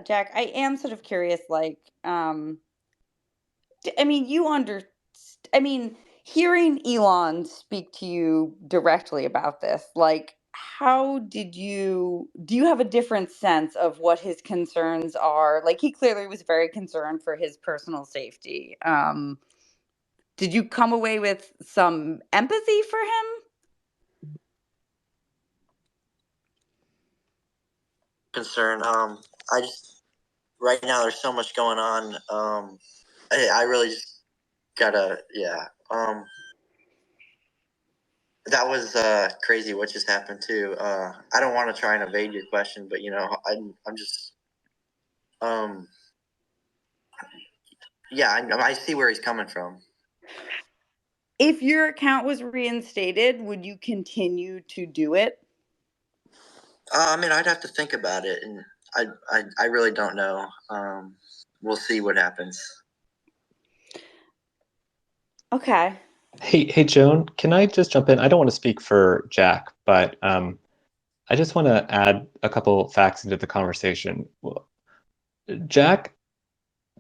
Jack, I am sort of curious, like, I mean, I mean, hearing Elon speak to you directly about this, like, do you have a different sense of what his concerns are? Like, he clearly was very concerned for his personal safety. Did you come away with some empathy for him? Concern. I just right now there's so much going on. I really just gotta, yeah. That was crazy what just happened too. I don't want to try and evade your question, but I'm just um, yeah, I see where he's coming from. If your account was reinstated, would you continue to do it? I mean, I'd have to think about it, and I really don't know. We'll see what happens. Okay. Hey, Joan, can I just jump in? I don't want to speak for Jack, but I just want to add a couple facts into the conversation. Well, Jack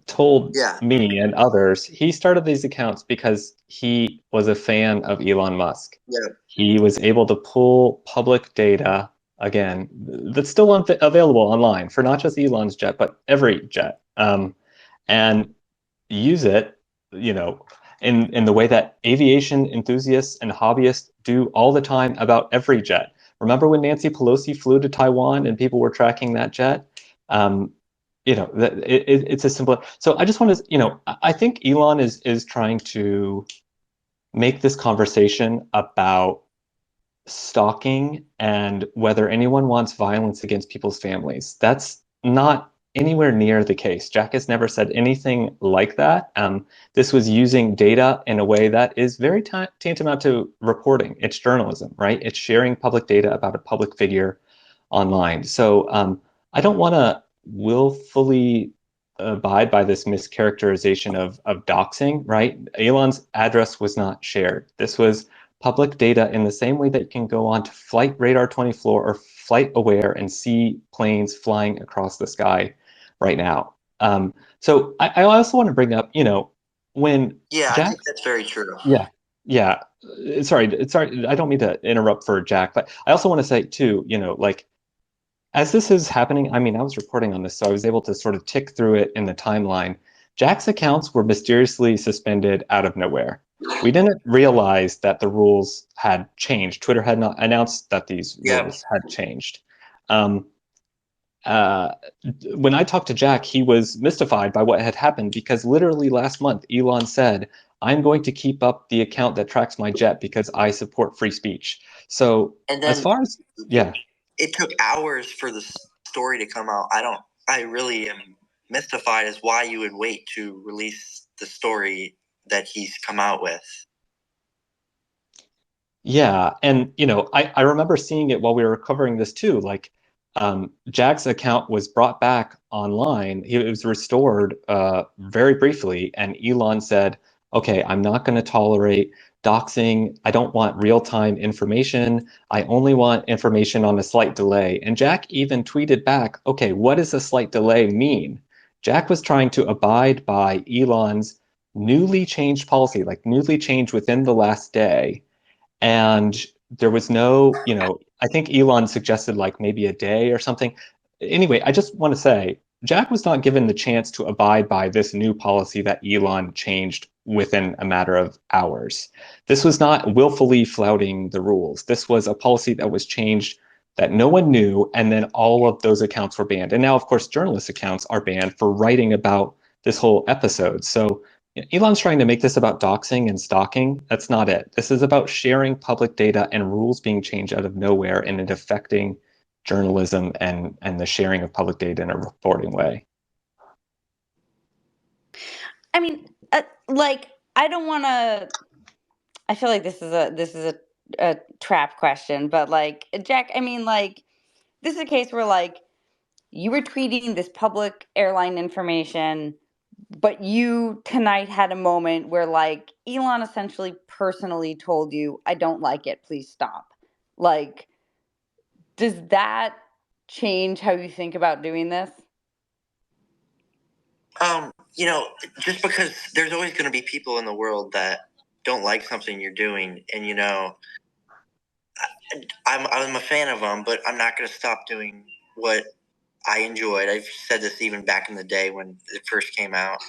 told Yeah, me and others he started these accounts because he was a fan of Elon Musk. yeah, He was able to pull public data, again, that's still available online for not just Elon's jet, but every jet, and use it, you know, in the way that aviation enthusiasts and hobbyists do all the time about every jet. Remember when Nancy Pelosi flew to Taiwan and people were tracking that jet? Um, it's a simple. So I just want to, I think Elon is trying to make this conversation about stalking and whether anyone wants violence against people's families. That's not anywhere near the case. Jack has never said anything like that. This was using data in a way that is very tantamount to reporting. It's journalism, right? It's sharing public data about a public figure online. So I don't want to willfully abide by this mischaracterization of doxing, right? Elon's address was not shared. This was public data in the same way that you can go on to Flight Radar 24 or Flight Aware and see planes flying across the sky right now. So I also want to bring up, when yeah. I Jack, think that's very true. yeah, yeah, sorry, I don't mean to interrupt for Jack, but I also want to say too, like as this is happening, I mean, I was reporting on this, so I was able to sort of tick through it in the timeline. Jack's accounts were mysteriously suspended out of nowhere. We didn't realize that the rules had changed. Twitter had not announced that these Yeah, rules had changed. Um, uh, when I talked to Jack, he was mystified by what had happened because literally last month, Elon said, I'm going to keep up the account that tracks my jet because I support free speech. So, and as then far as, yeah, it took hours for the story to come out. I really am mystified as why you would wait to release the story that he's come out with. yeah, and I remember seeing it while we were covering this too. Like, Jack's account was brought back online. It was restored very briefly, and Elon said, "Okay, I'm not going to tolerate doxing. I don't want real-time information. I only want information on a slight delay." And Jack even tweeted back, "Okay, what does a slight delay mean?" Jack was trying to abide by Elon's newly changed policy, like newly changed within the last day, and there was no, I think Elon suggested like maybe a day or something. Anyway, I just want to say Jack was not given the chance to abide by this new policy that Elon changed within a matter of hours. This was not willfully flouting the rules. This was a policy that was changed that no one knew, and then all of those accounts were banned. And now, of course, journalist accounts are banned for writing about this whole episode. So Elon's trying to make this about doxing and stalking. That's not it. This is about sharing public data and rules being changed out of nowhere and it affecting journalism and the sharing of public data in a reporting way. I mean, like, I don't want to. I feel like this is a trap question, but like, Jack, I mean, like, this is a case where like you were tweeting this public airline information, but you tonight had a moment where like Elon essentially personally told you, "I don't like it. Please stop." Like, does that change how you think about doing this? You know, just because there's always going to be people in the world that don't like something you're doing, and you know, I'm a fan of them, but I'm not going to stop doing what I enjoyed. I've said this even back in the day when it first came out.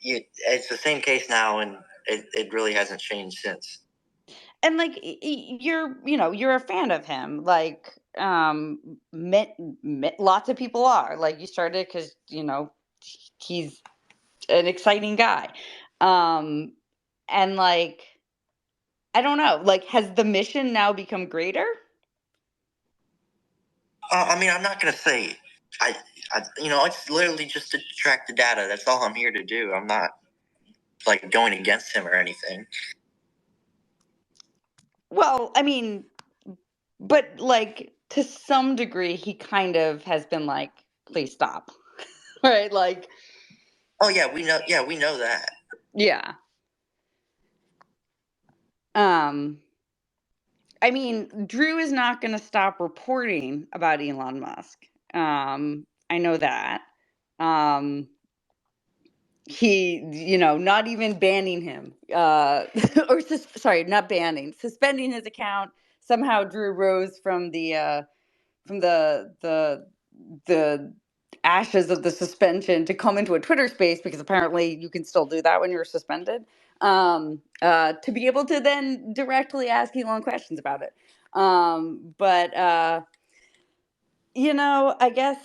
It's the same case now, and it really hasn't changed since. And like you're a fan of him, like lots of people are. Like you started because he's an exciting guy, and like I don't know, like has the mission now become greater? I mean, I'm not going to say it's literally just to track the data. That's all I'm here to do. I'm not like going against him or anything. Well, I mean, but like to some degree he kind of has been like, please stop. Right, like, oh yeah, we know that. yeah. I mean, Drew is not going to stop reporting about Elon Musk. I know that. Um, not even banning him, sorry, not banning, suspending his account. Somehow Drew rose from the ashes of the suspension to come into a Twitter space, because apparently you can still do that when you're suspended, to be able to then directly ask Elon questions about it. But I guess